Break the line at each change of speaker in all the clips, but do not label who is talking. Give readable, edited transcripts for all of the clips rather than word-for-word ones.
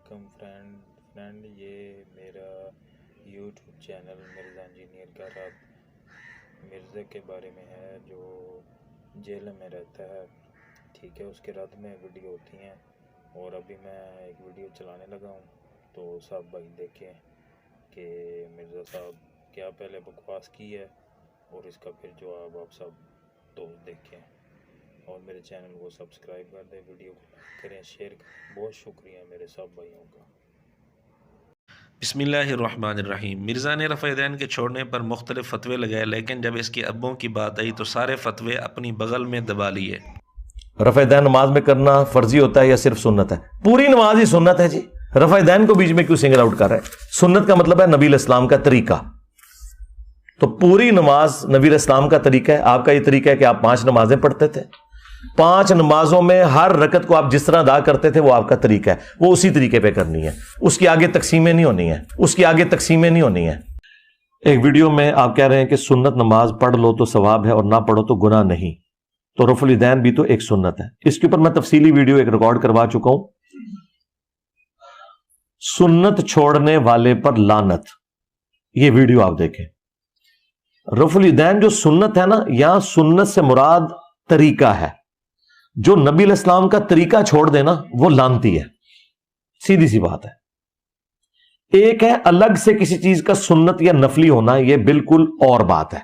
Welcome friend یہ میرا YouTube channel Mirza engineer کا رد مرزا کے بارے میں ہے جو جیل میں رہتا ہے، ٹھیک ہے۔ اس کے رد میں ویڈیو ہوتی ہیں اور ابھی میں ایک ویڈیو چلانے لگا ہوں، تو سب بھائی دیکھیں کہ مرزا صاحب کیا پہلے بکواس کی ہے اور اس کا پھر جواب آپ سب تو دیکھیں، اور میرے چینل کو سبسکرائب کر دیں، ویڈیو کو لائک کریں، شیئر کریں۔ بہت شکریہ میرے سب بھائیوں کا۔
بسم اللہ الرحمن الرحیم۔ مرزا نے رفع دین کے چھوڑنے پر مختلف فتوے لگائے، لیکن جب اس کے ابوں کی بات آئی تو سارے فتوے اپنی بغل میں دبا لیے۔
رفع دین نماز میں کرنا فرضی ہوتا ہے یا صرف سنت ہے؟ پوری نماز ہی سنت ہے جی، رفع دین کو بیچ میں کیوں سنگل آؤٹ کر رہے ہیں؟ سنت کا مطلب ہے نبی علیہ السلام کا طریقہ، تو پوری نماز نبی علیہ السلام کا طریقہ ہے۔ آپ کا یہ طریقہ ہے کہ آپ 5 نمازیں پڑھتے تھے، 5 نمازوں میں ہر رکعت کو آپ جس طرح ادا کرتے تھے وہ آپ کا طریقہ ہے، وہ اسی طریقے پہ کرنی ہے، اس کی آگے تقسیمیں نہیں ہونی ہیں۔ ایک ویڈیو میں آپ کہہ رہے ہیں کہ سنت نماز پڑھ لو تو ثواب ہے اور نہ پڑھو تو گناہ نہیں، تو رفع الیدین بھی تو ایک سنت ہے۔ اس کے اوپر میں تفصیلی ویڈیو ایک ریکارڈ کروا چکا ہوں، سنت چھوڑنے والے پر لعنت، یہ ویڈیو آپ دیکھیں۔ رفع الیدین جو سنت ہے نا، یہاں سنت سے مراد طریقہ ہے، جو نبی علیہ السلام کا طریقہ چھوڑ دینا وہ لعنتی ہے، سیدھی سی بات ہے۔ ایک ہے الگ سے کسی چیز کا سنت یا نفلی ہونا، یہ بالکل اور بات ہے۔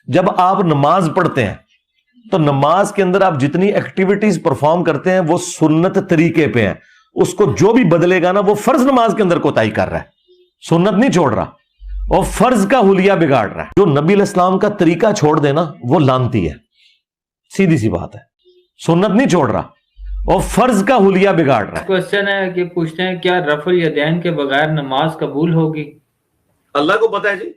جب آپ نماز پڑھتے ہیں تو نماز کے اندر آپ جتنی ایکٹیویٹیز پرفارم کرتے ہیں وہ سنت طریقے پہ ہیں، اس کو جو بھی بدلے گا نا وہ فرض نماز کے اندر کوتاہی کر رہا ہے، سنت نہیں چھوڑ رہا اور فرض کا حلیہ بگاڑ رہا ہے۔ جو نبی علیہ السلام کا طریقہ چھوڑ دینا وہ لعنتی ہے، سیدھی سی بات ہے، سنت نہیں چھوڑ رہا اور فرض کا حلیہ بگاڑ رہا ہے۔
کوشچن ہے کہ پوچھتے ہیں کیا رفع الیدین کے بغیر نماز قبول ہوگی؟
اللہ کو پتہ ہے جی،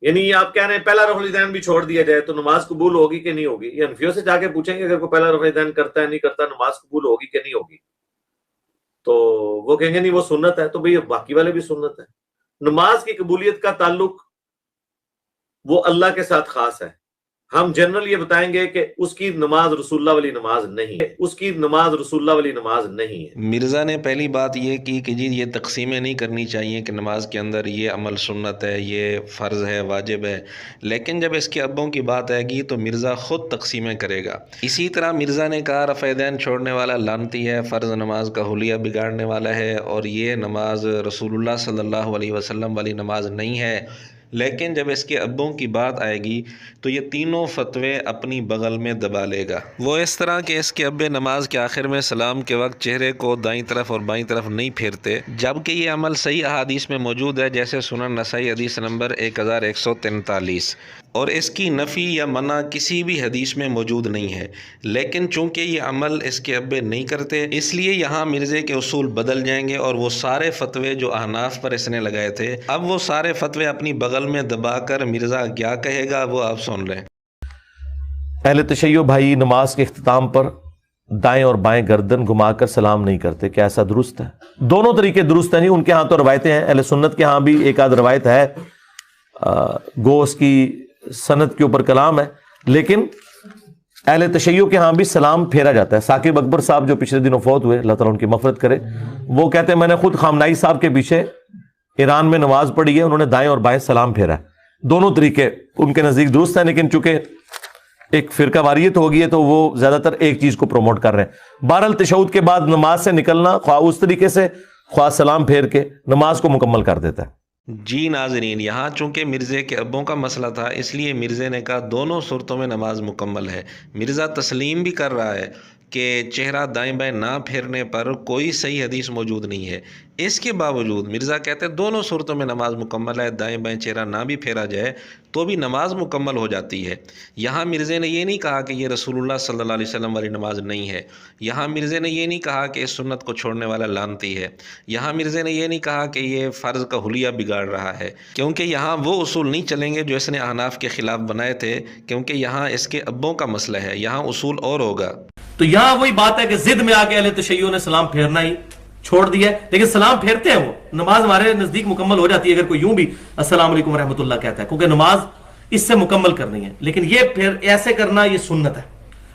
یعنی یہ آپ کہہ رہے ہیں پہلا رفع الیدین بھی چھوڑ دیا جائے تو نماز قبول ہوگی کہ نہیں ہوگی؟ یہ حنفیوں سے جا کے پوچھیں گے اگر کوئی پہلا رفع الیدین کرتا ہے نہیں کرتا نماز قبول ہوگی کہ نہیں ہوگی، تو وہ کہیں گے نہیں وہ سنت ہے، تو بھئی باقی والے بھی سنت ہے۔ نماز کی قبولیت کا تعلق وہ اللہ کے ساتھ خاص ہے۔ ہم جنرل یہ بتائیں گے کہ اس کی نماز رسول اللہ والی نماز نہیں ہے، اس کی نماز رسول اللہ والی نماز نہیں ہے۔
مرزا نے پہلی بات یہ کی کہ جی یہ تقسیمیں نہیں کرنی چاہیے کہ نماز کے اندر یہ عمل سنت ہے، یہ فرض ہے، واجب ہے، لیکن جب اس کے ابوں کی بات آئے گی تو مرزا خود تقسیمیں کرے گا۔ اسی طرح مرزا نے کہا رفع دین چھوڑنے والا لعنتی ہے، فرض نماز کا حلیہ بگاڑنے والا ہے، اور یہ نماز رسول اللہ صلی اللہ علیہ وسلم والی نماز نہیں ہے، لیکن جب اس کے ابوں کی بات آئے گی تو یہ تینوں فتوے اپنی بغل میں دبا لے گا۔ وہ اس طرح کہ اس کے ابے نماز کے آخر میں سلام کے وقت چہرے کو دائیں طرف اور بائیں طرف نہیں پھیرتے، جبکہ یہ عمل صحیح احادیث میں موجود ہے، جیسے سنن نسائی حدیث نمبر 1143، اور اس کی نفی یا منع کسی بھی حدیث میں موجود نہیں ہے، لیکن چونکہ یہ عمل اس کے ابے نہیں کرتے اس لیے یہاں مرزے کے اصول بدل جائیں گے، اور وہ سارے فتوے جو احناف پر اس نے لگائے تھے اب وہ سارے فتوے اپنی بغل میں دبا کر مرزا کیا کہے گا وہ آپ سن لیں۔
اہل تشیع بھائی نماز کے اختتام پر دائیں اور بائیں گردن گھما کر سلام نہیں کرتے، کیا ایسا درست ہے؟ دونوں طریقے درست ہیں، نہیں ان کے ہاں تو روایتیں ہیں، اہل سنت کے ہاں بھی ایک آدھ روایت ہے، گو اس کی سند کے اوپر کلام ہے، لیکن اہل تشیع کے ہاں بھی سلام پھیرا جاتا ہے۔ ثاقب اکبر صاحب جو پچھلے دنوں فوت ہوئے، اللہ تعالیٰ ان کی مغفرت کرے، وہ کہتے ہیں میں نے خود خامنائی صاحب کے پیچھے ایران میں نماز پڑھی ہے، انہوں نے دائیں اور بائیں سلام پھیرا ہے۔ دونوں طریقے ان کے نزدیک درست ہیں، لیکن چونکہ ایک فرقہ واریت ہو گئی ہے تو وہ زیادہ تر ایک چیز کو پروموٹ کر رہے ہیں۔ بہرحال تشہد کے بعد نماز سے نکلنا خواہ اس طریقے سے خواہ سلام پھیر کے نماز کو مکمل کر دیتا ہے۔
جی ناظرین، یہاں چونکہ مرزے کے ابوں کا مسئلہ تھا اس لیے مرزے نے کہا دونوں صورتوں میں نماز مکمل ہے۔ مرزا تسلیم بھی کر رہا ہے کہ چہرہ دائیں بائیں نہ پھیرنے پر کوئی صحیح حدیث موجود نہیں ہے، اس کے باوجود مرزا کہتے ہیں دونوں صورتوں میں نماز مکمل ہے، دائیں بائیں چہرہ نہ بھی پھیرا جائے تو بھی نماز مکمل ہو جاتی ہے۔ یہاں مرزے نے یہ نہیں کہا کہ یہ رسول اللہ صلی اللہ علیہ وسلم والی نماز نہیں ہے، یہاں مرزے نے یہ نہیں کہا کہ اس سنت کو چھوڑنے والا لعنتی ہے، یہاں مرزے نے یہ نہیں کہا کہ یہ فرض کا حلیہ بگاڑ رہا ہے، کیونکہ یہاں وہ اصول نہیں چلیں گے جو اس نے احناف کے خلاف بنائے تھے، کیونکہ یہاں اس کے ابوں کا مسئلہ ہے، یہاں اصول اور ہوگا۔
تو یہاں وہی بات ہے کہ ضد میں آ کے اہل تشیع نے سلام پھیرنا ہی چھوڑ دیا ہے، لیکن سلام پھیرتے ہیں، وہ نماز ہمارے نزدیک مکمل ہو جاتی ہے اگر کوئی یوں بھی السلام علیکم ورحمۃ اللہ کہتا ہے، کیونکہ نماز اس سے مکمل کرنی ہے، لیکن یہ پھر ایسے کرنا یہ سنت ہے۔